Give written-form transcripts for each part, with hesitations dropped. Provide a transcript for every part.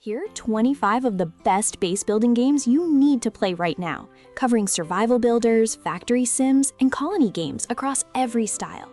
Here are 25 of the best base building games you need to play right now, covering survival builders, factory sims, and colony games across every style.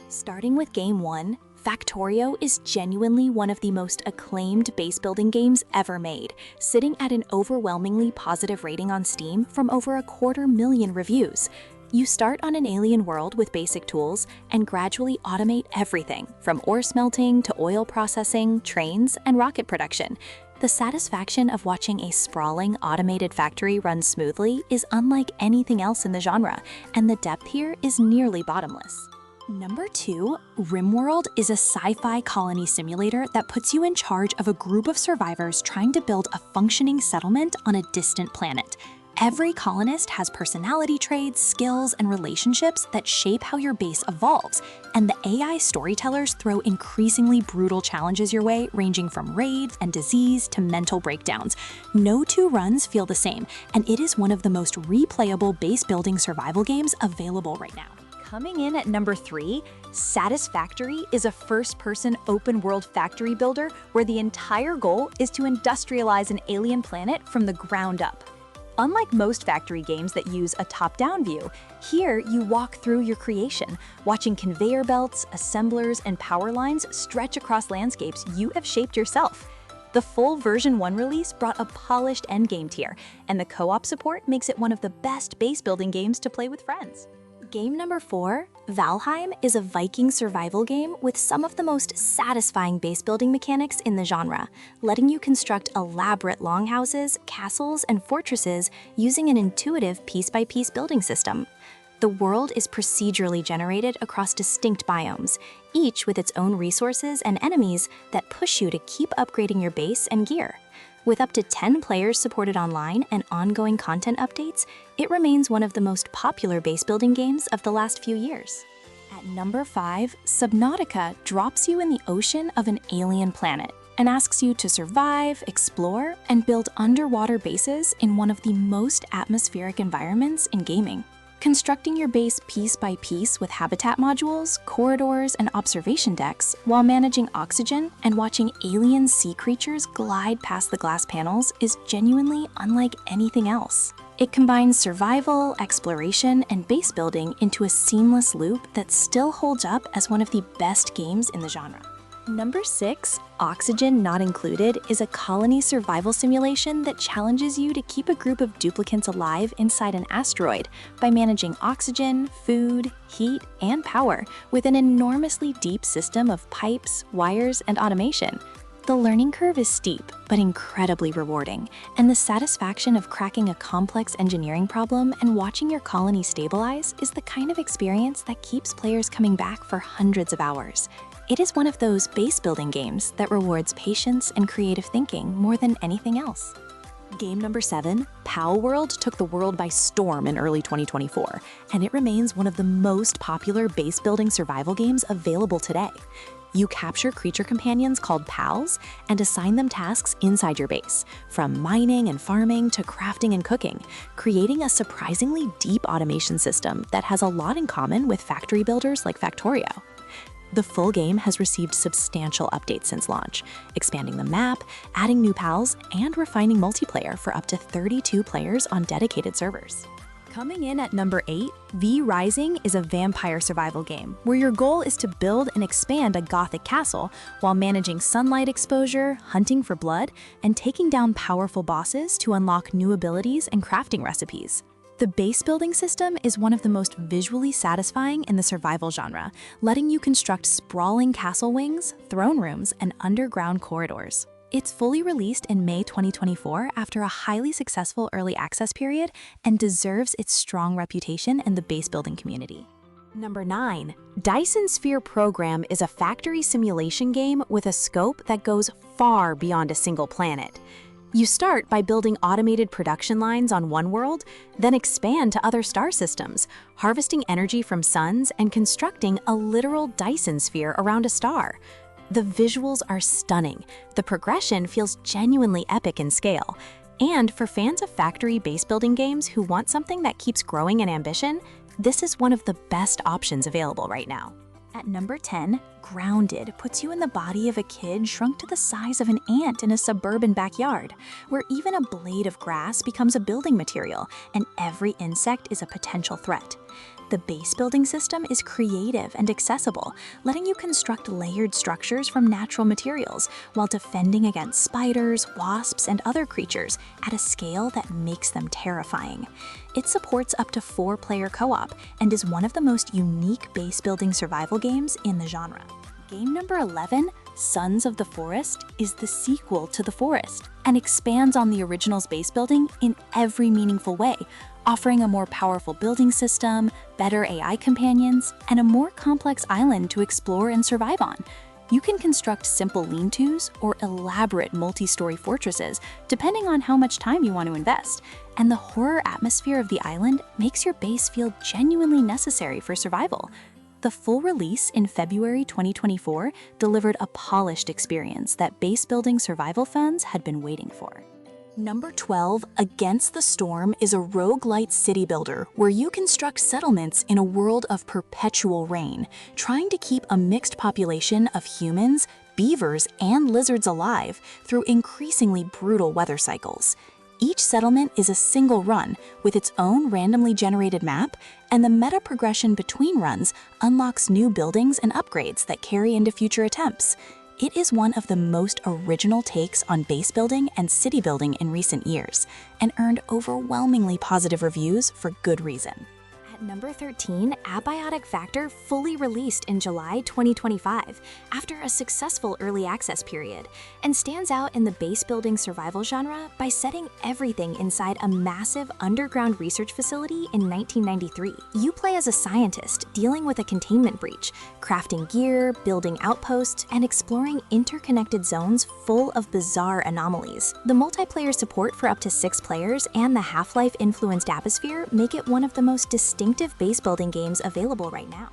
Starting with Game 1, Factorio is genuinely one of the most acclaimed base building games ever made, sitting at an overwhelmingly positive rating on Steam from over 250,000 reviews. You start on an alien world with basic tools and gradually automate everything from ore smelting to oil processing, trains, and rocket production. The satisfaction of watching a sprawling, automated factory run smoothly is unlike anything else in the genre, and the depth here is nearly bottomless. Number 2, RimWorld is a sci-fi colony simulator that puts you in charge of a group of survivors trying to build a functioning settlement on a distant planet. Every colonist has personality traits, skills, and relationships that shape how your base evolves, and the AI storytellers throw increasingly brutal challenges your way, ranging from raids and disease to mental breakdowns. No two runs feel the same, and it is one of the most replayable base-building survival games available right now. Coming in at number 3, Satisfactory is a first-person open-world factory builder where the entire goal is to industrialize an alien planet from the ground up. Unlike most factory games that use a top-down view, here you walk through your creation, watching conveyor belts, assemblers, and power lines stretch across landscapes you have shaped yourself. The full version 1 release brought a polished endgame tier, and the co-op support makes it one of the best base-building games to play with friends. Game number 4, Valheim is a Viking survival game with some of the most satisfying base-building mechanics in the genre, letting you construct elaborate longhouses, castles, and fortresses using an intuitive piece-by-piece building system. The world is procedurally generated across distinct biomes, each with its own resources and enemies that push you to keep upgrading your base and gear. With up to 10 players supported online and ongoing content updates, it remains one of the most popular base-building games of the last few years. At number 5, Subnautica drops you in the ocean of an alien planet and asks you to survive, explore, and build underwater bases in one of the most atmospheric environments in gaming. Constructing your base piece by piece with habitat modules, corridors, and observation decks, while managing oxygen and watching alien sea creatures glide past the glass panels is genuinely unlike anything else. It combines survival, exploration, and base building into a seamless loop that still holds up as one of the best games in the genre. Number 6, Oxygen Not Included is a colony survival simulation that challenges you to keep a group of duplicants alive inside an asteroid by managing oxygen, food, heat, and power with an enormously deep system of pipes, wires, and automation. The learning curve is steep, but incredibly rewarding, and the satisfaction of cracking a complex engineering problem and watching your colony stabilize is the kind of experience that keeps players coming back for hundreds of hours. It is one of those base-building games that rewards patience and creative thinking more than anything else. Game number 7, Palworld took the world by storm in early 2024, and it remains one of the most popular base-building survival games available today. You capture creature companions called pals and assign them tasks inside your base, from mining and farming to crafting and cooking, creating a surprisingly deep automation system that has a lot in common with factory builders like Factorio. The full game has received substantial updates since launch, expanding the map, adding new pals, and refining multiplayer for up to 32 players on dedicated servers. Coming in at number 8, V Rising is a vampire survival game where your goal is to build and expand a gothic castle while managing sunlight exposure, hunting for blood, and taking down powerful bosses to unlock new abilities and crafting recipes. The base building system is one of the most visually satisfying in the survival genre, letting you construct sprawling castle wings, throne rooms, and underground corridors. It's fully released in May 2024 after a highly successful early access period and deserves its strong reputation in the base building community. Number 9, Dyson Sphere Program is a factory simulation game with a scope that goes far beyond a single planet. You start by building automated production lines on one world, then expand to other star systems, harvesting energy from suns and constructing a literal Dyson sphere around a star. The visuals are stunning, the progression feels genuinely epic in scale, and for fans of factory base building games who want something that keeps growing in ambition, this is one of the best options available right now. At number 10, Grounded puts you in the body of a kid shrunk to the size of an ant in a suburban backyard, where even a blade of grass becomes a building material and every insect is a potential threat. The base building system is creative and accessible, letting you construct layered structures from natural materials while defending against spiders, wasps, and other creatures at a scale that makes them terrifying. It supports up to 4-player co-op and is one of the most unique base building survival games in the genre. Game number 11, Sons of the Forest, is the sequel to The Forest and expands on the original's base building in every meaningful way, offering a more powerful building system, better AI companions, and a more complex island to explore and survive on. You can construct simple lean-tos or elaborate multi-story fortresses, depending on how much time you want to invest. And the horror atmosphere of the island makes your base feel genuinely necessary for survival. The full release in February 2024 delivered a polished experience that base-building survival fans had been waiting for. Number 12, Against the Storm, is a roguelite city builder where you construct settlements in a world of perpetual rain, trying to keep a mixed population of humans, beavers, and lizards alive through increasingly brutal weather cycles. Each settlement is a single run with its own randomly generated map, and the meta progression between runs unlocks new buildings and upgrades that carry into future attempts. It is one of the most original takes on base building and city building in recent years, and earned overwhelmingly positive reviews for good reason. At number 13, Abiotic Factor fully released in July 2025 after a successful early access period, and stands out in the base building survival genre by setting everything inside a massive underground research facility in 1993. You play as a scientist dealing with a containment breach, crafting gear, building outposts, and exploring interconnected zones full of bizarre anomalies. The multiplayer support for up to 6 players and the Half-Life influenced atmosphere make it one of the most distinctive base building games available right now.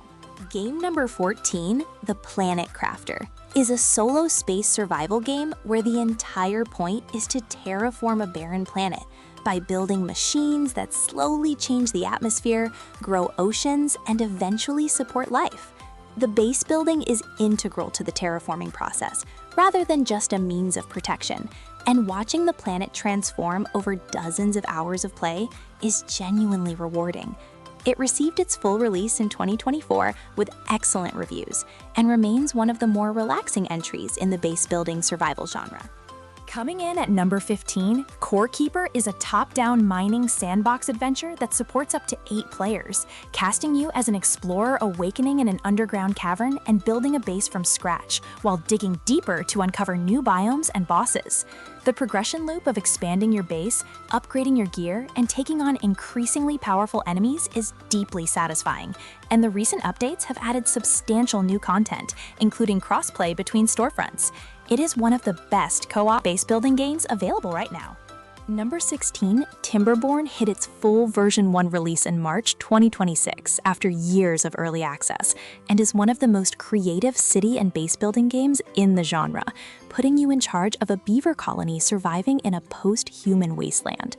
Game number 14, The Planet Crafter, is a solo space survival game where the entire point is to terraform a barren planet by building machines that slowly change the atmosphere, grow oceans, and eventually support life. The base building is integral to the terraforming process, rather than just a means of protection, and watching the planet transform over dozens of hours of play is genuinely rewarding. It received its full release in 2024 with excellent reviews, and remains one of the more relaxing entries in the base building survival genre. Coming in at number 15, Core Keeper is a top-down mining sandbox adventure that supports up to 8 players, casting you as an explorer awakening in an underground cavern and building a base from scratch, while digging deeper to uncover new biomes and bosses. The progression loop of expanding your base, upgrading your gear, and taking on increasingly powerful enemies is deeply satisfying, and the recent updates have added substantial new content, including crossplay between storefronts. It is one of the best co-op base building games available right now. Number 16, Timberborn hit its full version 1 release in March 2026 after years of early access, and is one of the most creative city and base building games in the genre, putting you in charge of a beaver colony surviving in a post-human wasteland.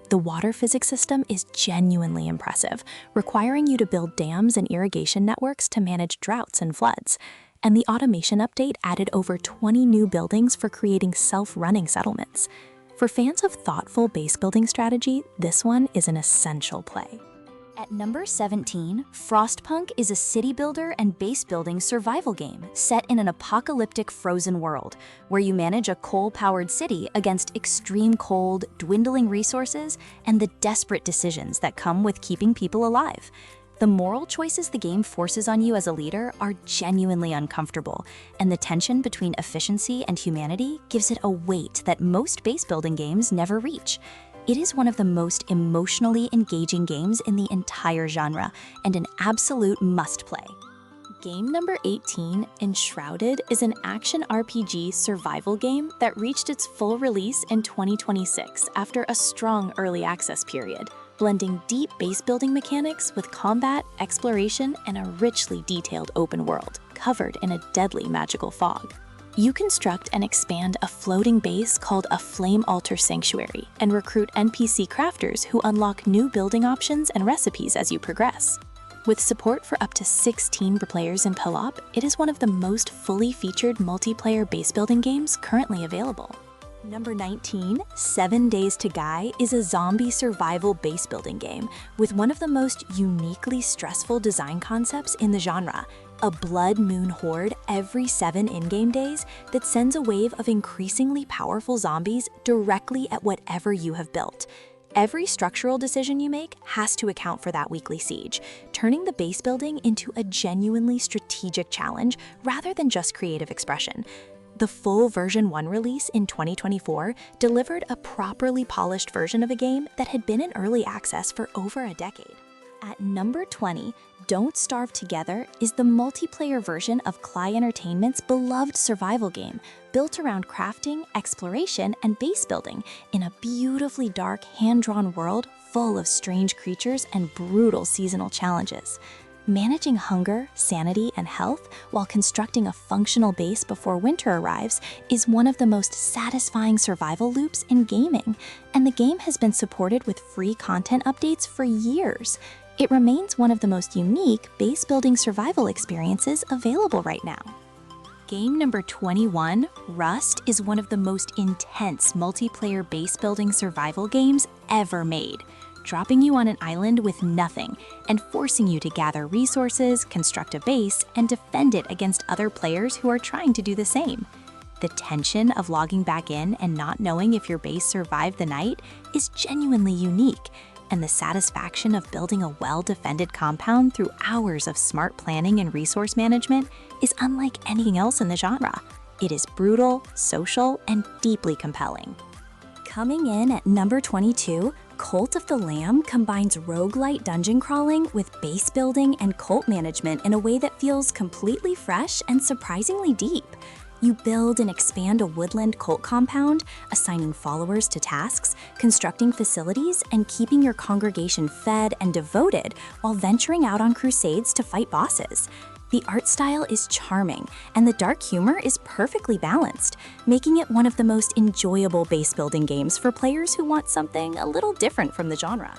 The water physics system is genuinely impressive, requiring you to build dams and irrigation networks to manage droughts and floods. And the automation update added over 20 new buildings for creating self-running settlements. For fans of thoughtful base building strategy, this one is an essential play. At number 17, Frostpunk is a city builder and base building survival game set in an apocalyptic frozen world, where you manage a coal-powered city against extreme cold, dwindling resources, and the desperate decisions that come with keeping people alive. The moral choices the game forces on you as a leader are genuinely uncomfortable, and the tension between efficiency and humanity gives it a weight that most base building games never reach. It is one of the most emotionally engaging games in the entire genre, and an absolute must-play. Game number 18, Enshrouded, is an action RPG survival game that reached its full release in 2026 after a strong early access period, blending deep base building mechanics with combat, exploration, and a richly detailed open world, covered in a deadly magical fog. You construct and expand a floating base called a Flame Altar Sanctuary, and recruit NPC crafters who unlock new building options and recipes as you progress. With support for up to 16 players in co-op, it is one of the most fully featured multiplayer base-building games currently available. Number 19, 7 Days to Die is a zombie survival base-building game with one of the most uniquely stressful design concepts in the genre, a blood moon horde every 7 in-game days that sends a wave of increasingly powerful zombies directly at whatever you have built. Every structural decision you make has to account for that weekly siege, turning the base building into a genuinely strategic challenge rather than just creative expression. The full version 1 release in 2024 delivered a properly polished version of a game that had been in early access for over a decade. At number 20, Don't Starve Together is the multiplayer version of Klei Entertainment's beloved survival game, built around crafting, exploration, and base building in a beautifully dark, hand-drawn world full of strange creatures and brutal seasonal challenges. Managing hunger, sanity, and health while constructing a functional base before winter arrives is one of the most satisfying survival loops in gaming, and the game has been supported with free content updates for years. It remains one of the most unique base-building survival experiences available right now. Game number 21, Rust, is one of the most intense multiplayer base-building survival games ever made, dropping you on an island with nothing and forcing you to gather resources, construct a base, and defend it against other players who are trying to do the same. The tension of logging back in and not knowing if your base survived the night is genuinely unique, and the satisfaction of building a well-defended compound through hours of smart planning and resource management is unlike anything else in the genre. It is brutal, social, and deeply compelling. Coming in at number 22, Cult of the Lamb combines roguelite dungeon crawling with base building and cult management in a way that feels completely fresh and surprisingly deep. You build and expand a woodland cult compound, assigning followers to tasks, constructing facilities, and keeping your congregation fed and devoted while venturing out on crusades to fight bosses. The art style is charming, and the dark humor is perfectly balanced, making it one of the most enjoyable base-building games for players who want something a little different from the genre.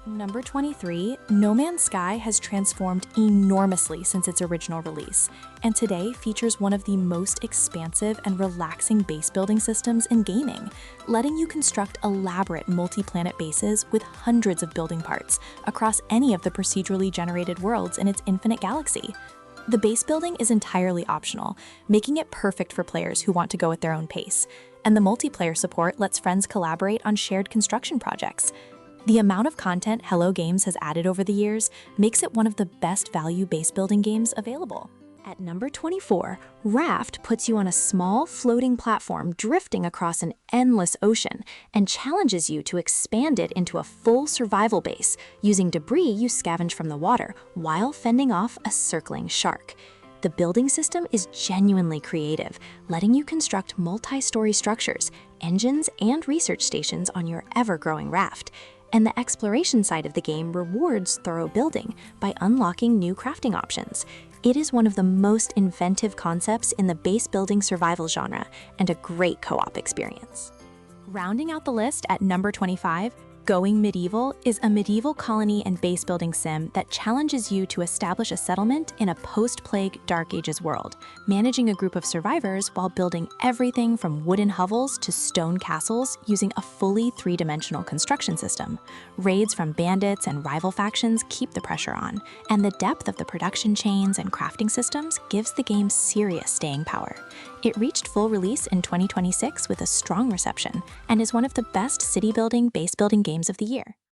Number 23, No Man's Sky has transformed enormously since its original release, and today features one of the most expansive and relaxing base-building systems in gaming, letting you construct elaborate multi-planet bases with hundreds of building parts across any of the procedurally generated worlds in its infinite galaxy. The base building is entirely optional, making it perfect for players who want to go at their own pace, and the multiplayer support lets friends collaborate on shared construction projects. The amount of content Hello Games has added over the years makes it one of the best value base building games available. At number 24, Raft puts you on a small floating platform drifting across an endless ocean and challenges you to expand it into a full survival base using debris you scavenge from the water while fending off a circling shark. The building system is genuinely creative, letting you construct multi-story structures, engines, and research stations on your ever-growing raft. And the exploration side of the game rewards thorough building by unlocking new crafting options. It is one of the most inventive concepts in the base-building survival genre and a great co-op experience. Rounding out the list at number 25, Going Medieval is a medieval colony and base-building sim that challenges you to establish a settlement in a post-plague Dark Ages world, managing a group of survivors while building everything from wooden hovels to stone castles using a fully three-dimensional construction system. Raids from bandits and rival factions keep the pressure on, and the depth of the production chains and crafting systems gives the game serious staying power. It reached full release in 2026 with a strong reception, and is one of the best city-building, base-building games of the year.